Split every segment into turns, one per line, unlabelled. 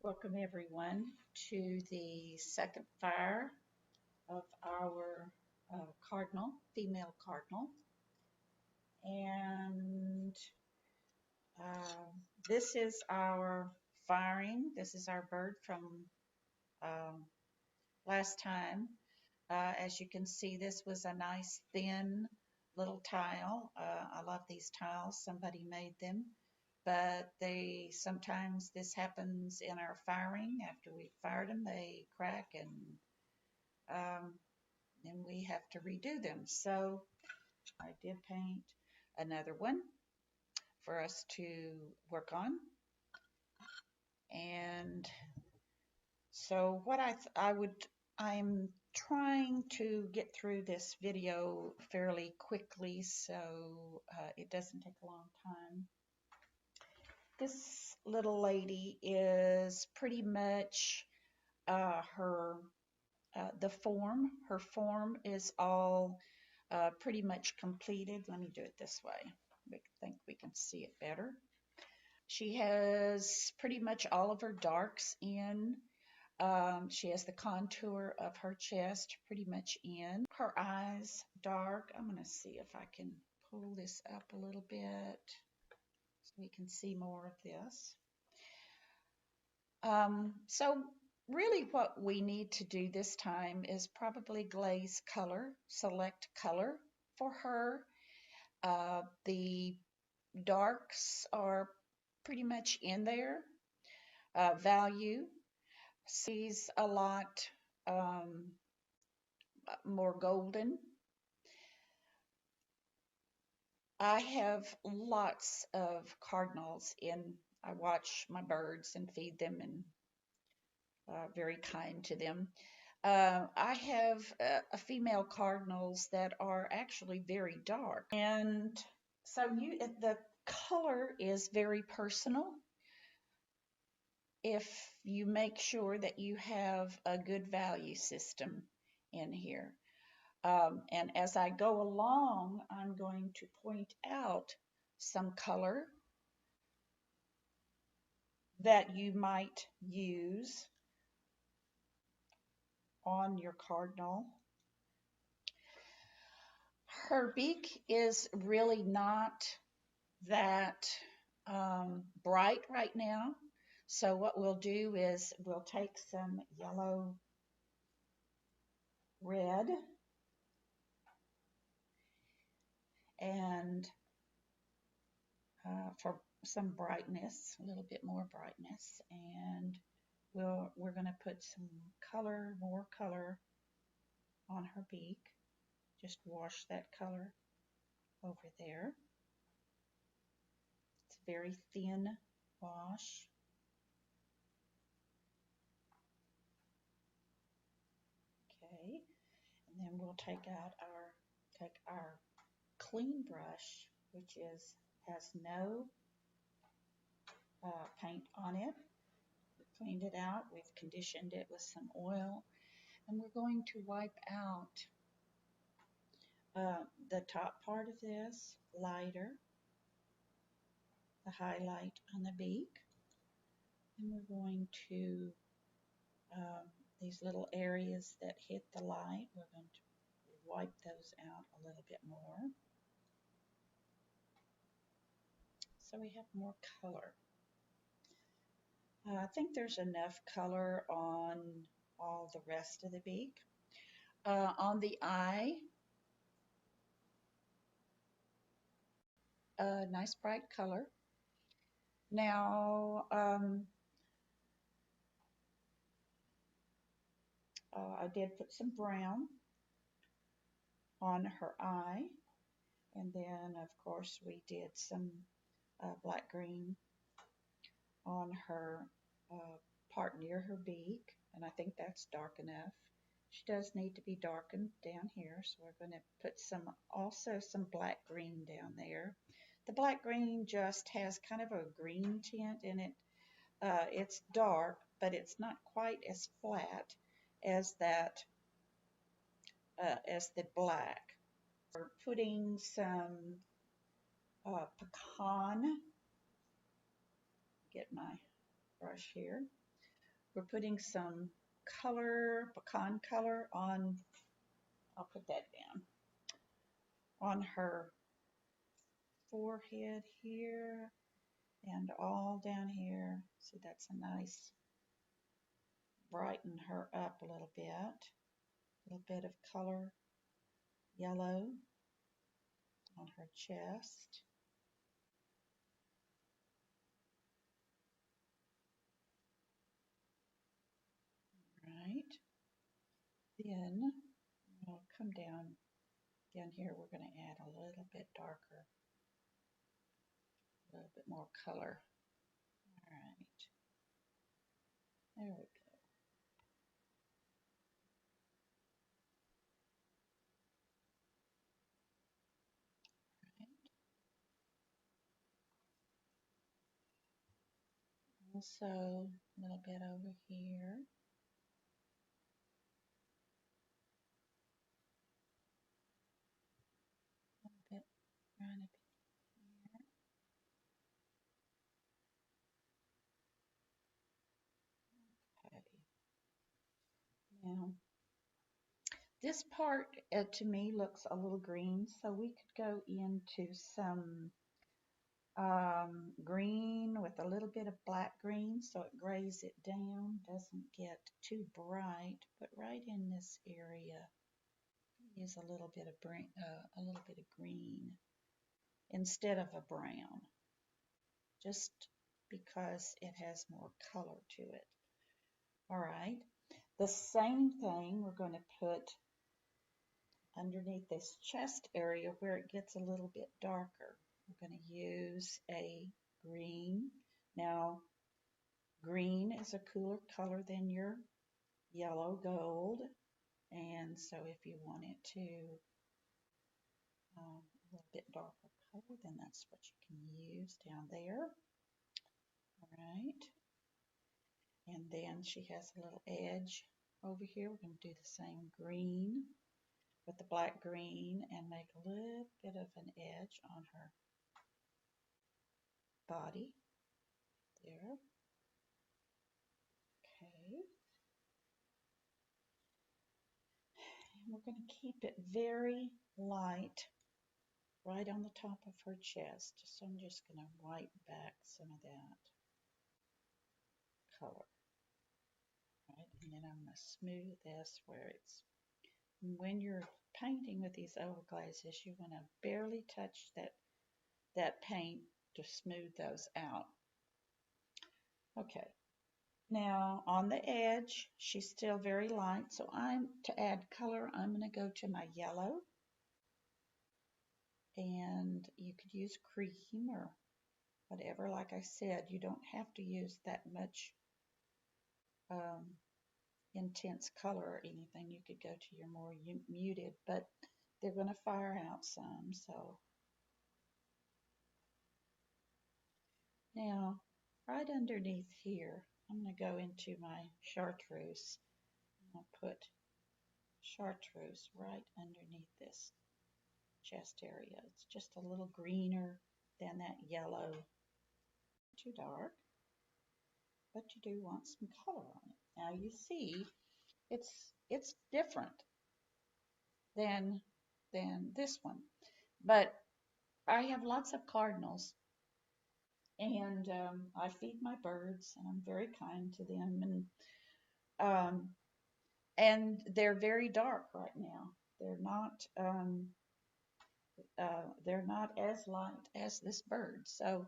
Welcome everyone to the second fire of our cardinal, female cardinal. And uh, this is our firing. This is our bird from um, last time. As you can see, this was a nice thin little tile. I love these tiles. Somebody made them. But sometimes this happens in our firing. After we fired them, they crack and then we have to redo them. So I did paint another one for us to work on. And so what I'm trying to get through this video fairly quickly so it doesn't take a long time. This little lady is pretty much her form is all pretty much completed. Let me do it this way. I think we can see it better. She has pretty much all of her darks in. She has the contour of her chest pretty much in. Her eyes dark. I'm going to see if I can pull this up a little bit so we can see more of this. So really what we need to do this time is probably glaze color, select color for her. The darks are pretty much in there. Value sees a lot more golden. I have lots of cardinals I watch my birds and feed them and very kind to them. I have a female cardinals that are actually very dark, and so the color is very personal. If you make sure that you have a good value system in here. And as I go along, I'm going to point out some color that you might use on your cardinal. Her beak is really not that bright right now. So what we'll do is we'll take some yellow, red, and for some brightness, a little bit more brightness, and we're going to put some color, more color on her beak. Just wash that color over there. It's a very thin wash. Okay, and then we'll take our clean brush, which has no paint on it. We cleaned it out. We've conditioned it with some oil, and we're going to wipe out the top part of this lighter, the highlight on the beak, and we're going to these little areas that hit the light, we're going to wipe those out a little bit more so we have more color. I think there's enough color on all the rest of the beak. On the eye, a nice bright color. Now, I did put some brown on her eye, and then of course we did some black green on her part near her beak, and I think that's dark enough. She does need to be darkened down here, so we're going to put also some black green down there. The black green just has kind of a green tint in it. It's dark, but it's not quite as flat as the black. We're putting some pecan. Get my brush here. we're putting some color, pecan color on, I'll put that down, on her forehead here and all down here. See, that's a nice, brighten her up a little bit. A little bit of color, yellow on her chest. Right. Then we'll come down here. We're going to add a little bit darker, a little bit more color. All right. There we go. Right. Also, a little bit over here. A little bit right up here. Okay. Now, this part to me looks a little green, so we could go into some green with a little bit of black green so it grays it down, doesn't get too bright, but right in this area use a little bit of green instead of a brown, just because it has more color to it. All right, the same thing we're going to put underneath this chest area where it gets a little bit darker. We're going to use a green. Now, green is a cooler color than your yellow gold, and so if you want it to a little bit darker color, then that's what you can use down there. All right, and then she has a little edge over here. We're going to do the same green with the black green and make a little bit of an edge on her body there. Okay. And we're going to keep it very light right on the top of her chest. So I'm just going to wipe back some of that color. Right? And then I'm going to smooth this where it's, when you're painting with these oil glazes, you want to barely touch that paint to smooth those out. Okay. Now on the edge, she's still very light, so to add color, I'm going to go to my yellow, and you could use cream or whatever. Like I said, you don't have to use that much intense color or anything. You could go to your more muted, but they're going to fire out some. So now right underneath here, I'm going to go into my chartreuse. I'm going to put chartreuse right underneath this chest area. It's just a little greener than that yellow. Too dark, but you do want some color on it. Now you see it's different than this one, but I have lots of cardinals, and I feed my birds, and I'm very kind to them, and they're very dark right now. They're not as light as this bird. So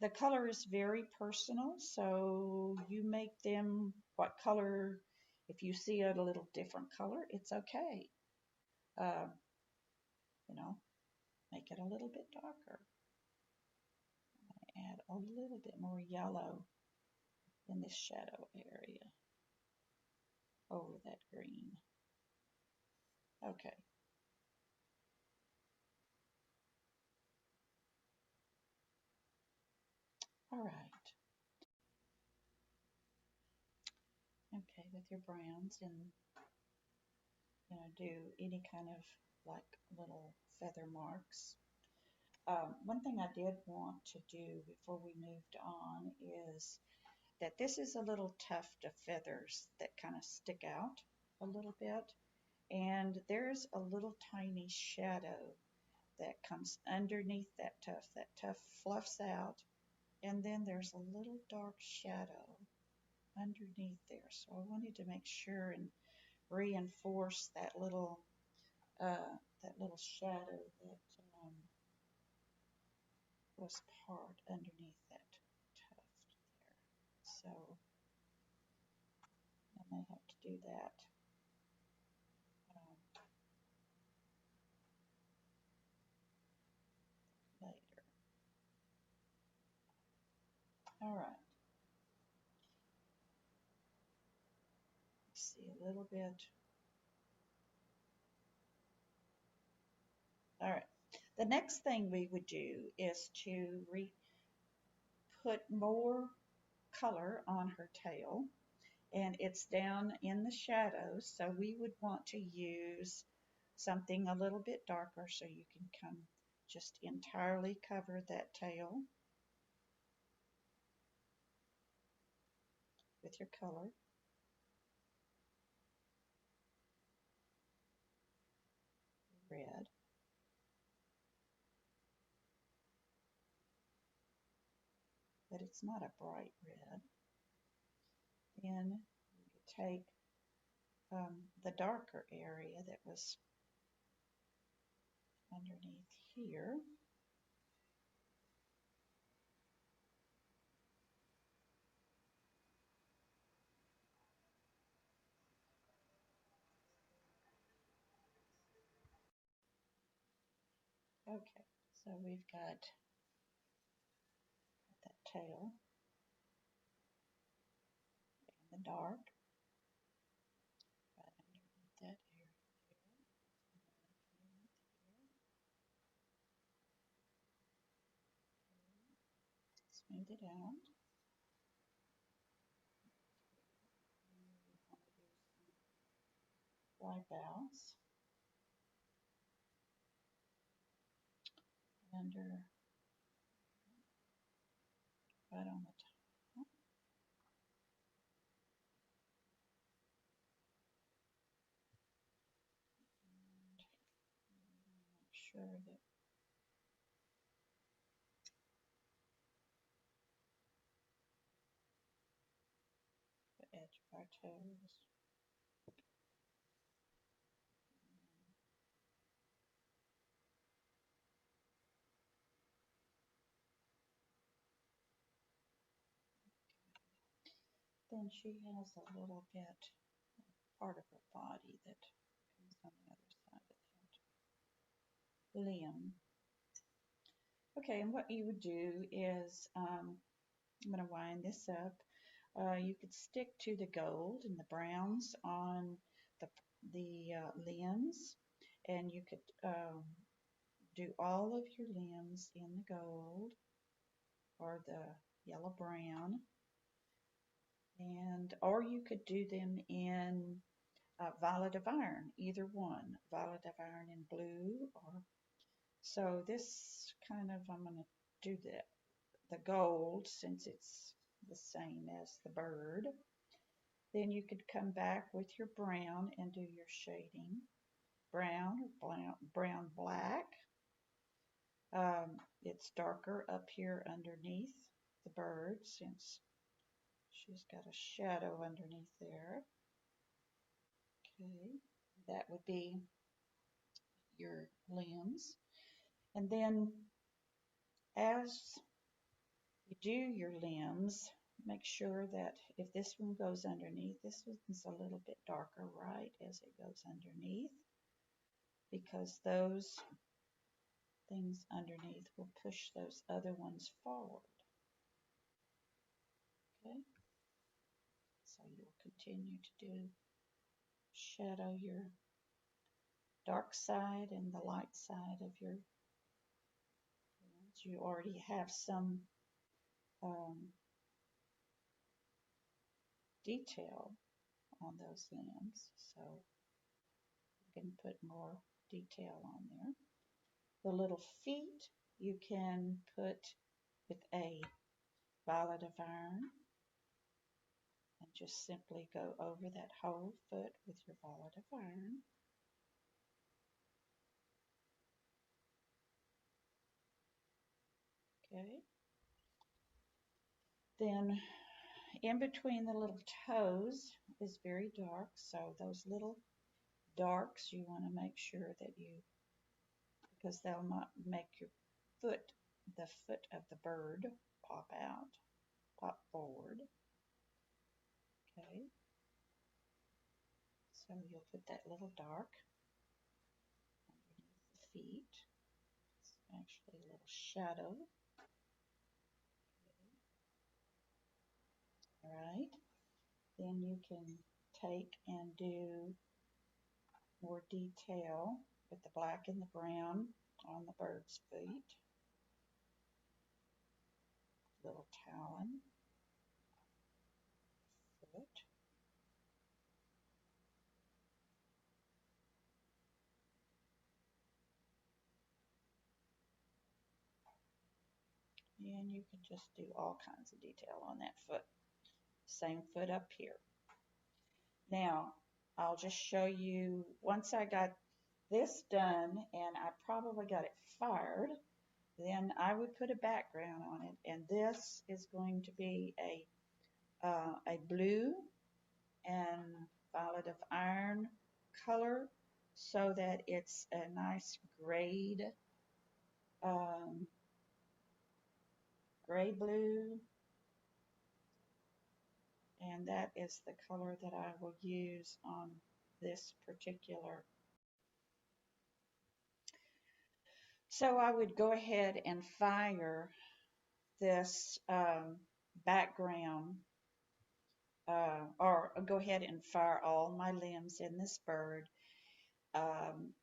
the color is very personal. So you make them what color. If you see a little different color, it's okay. Uh, you know, make it a little bit darker. Add a little bit more yellow in this shadow area over that green. Okay. All right. Okay, with your browns, and do any kind of like little feather marks. One thing I did want to do before we moved on is that this is a little tuft of feathers that kind of stick out a little bit. And there's a little tiny shadow that comes underneath that tuft. That tuft fluffs out, and then there's a little dark shadow underneath there. So I wanted to make sure and reinforce that little shadow that was part underneath that tuft there. So I may have to do that later. All right. Let's see a little bit. All right. The next thing we would do is to put more color on her tail, and it's down in the shadows, so we would want to use something a little bit darker so you can come just entirely cover that tail with your color. Red. But it's not a bright red. Then you take the darker area that was underneath here. Okay, so we've got that tail in the dark, right underneath that area there. Smooth it out. Wipe outs under right on the top. And make sure that the edge of our toes. Then she has a little bit part of her body that comes on the other side of that limb. Okay, and what you would do is, I'm going to wind this up. You could stick to the gold and the browns on the limbs, and you could do all of your limbs in the gold or the yellow brown, and or you could do them in violet of iron, either one, violet of iron in blue. Or so this kind of, I'm going to do the gold since it's the same as the bird. Then you could come back with your brown and do your shading. Brown or brown black. It's darker up here underneath the bird since she's got a shadow underneath there. Okay, that would be your limbs. And then as you do your limbs, make sure that if this one goes underneath, this one's a little bit darker right as it goes underneath, because those things underneath will push those other ones forward. Okay, so you'll continue to do shadow your dark side and the light side of your limbs. You already have some detail on those limbs, so you can put more detail on there. The little feet you can put with a violet of iron, And just simply go over that whole foot with your ball of iron. Okay. Then in between the little toes is very dark, so those little darks you want to make sure that you, because they'll not make your foot, the foot of the bird, pop out, pop forward. Okay, so you'll put that little dark underneath the feet. It's actually a little shadow. All right, then you can take and do more detail with the black and the brown on the bird's feet. Little talon, foot. And you can just do all kinds of detail on that foot. Same foot up here. Now, I'll just show you, once I got this done and I probably got it fired, then I would put a background on it. And this is going to be a blue and violet of iron color so that it's a nice grayed, gray blue, and that is the color that I will use on this particular. So I would go ahead and fire this background, or go ahead and fire all my limbs in this bird, um,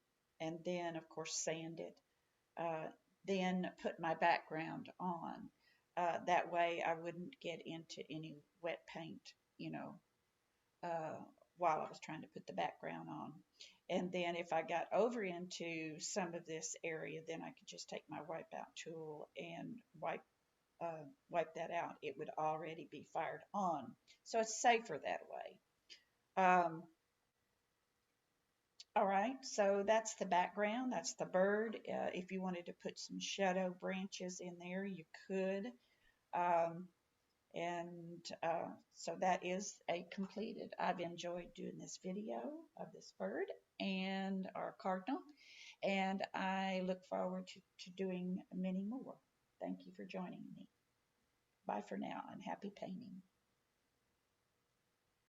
and then of course sand it, then put my background on. That way I wouldn't get into any wet paint, you know, uh, while I was trying to put the background on. And then if I got over into some of this area, then I could just take my wipeout tool and wipe that out. It would already be fired on. So it's safer that way. All right, so that's the background. That's the bird. If you wanted to put some shadow branches in there, you could. Um, and so that is a completed. I've enjoyed doing this video of this bird and our cardinal, and I look forward to doing many more. Thank you for joining me. Bye for now, and happy painting.